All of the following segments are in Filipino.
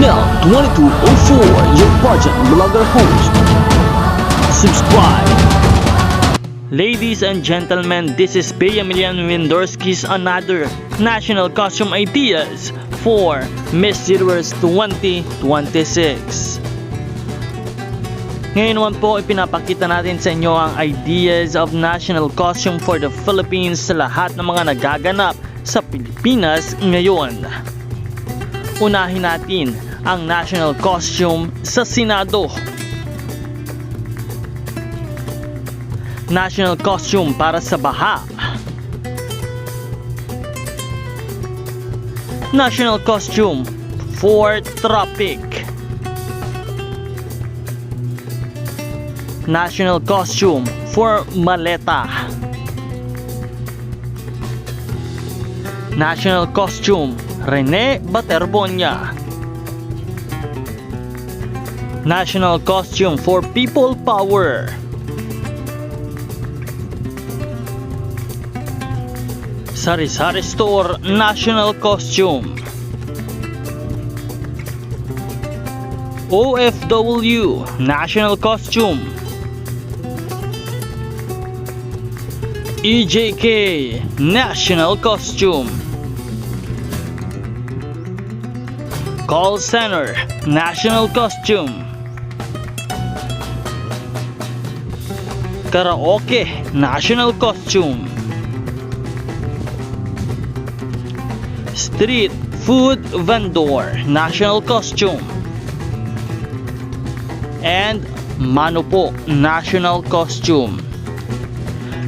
BM2204, your budget vlogger host. Subscribe. Ladies and gentlemen, this is Emilian Windorski's another national costume ideas for Miss Universe 2026. Ngayon naman po, ipinapakita natin sa inyo ang ideas of national costume for the Philippines sa lahat ng mga nagaganap sa Pilipinas ngayon. Unahin natin ang national costume sa Senado. National costume para sa baha. National costume for tropic. National costume for maleta. National costume Rene Baterbonia. National costume for people power. Sari-sari store national costume. OFW national costume. EJK national costume. Call center national costume. Karaoke national costume. Street food vendor national costume. And Manupo national costume.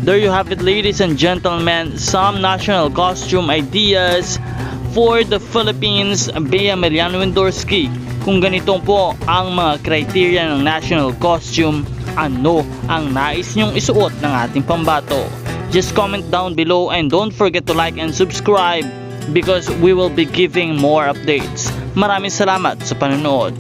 There you have it, ladies and gentlemen, some national costume ideas for the Philippines. Bea Emilian Windorski. Kung ganito po ang mga criteria ng national costume, ano ang nais nyong isuot ng ating pambato? Just comment down below and don't forget to like and subscribe because we will be giving more updates. Maraming salamat sa panonood.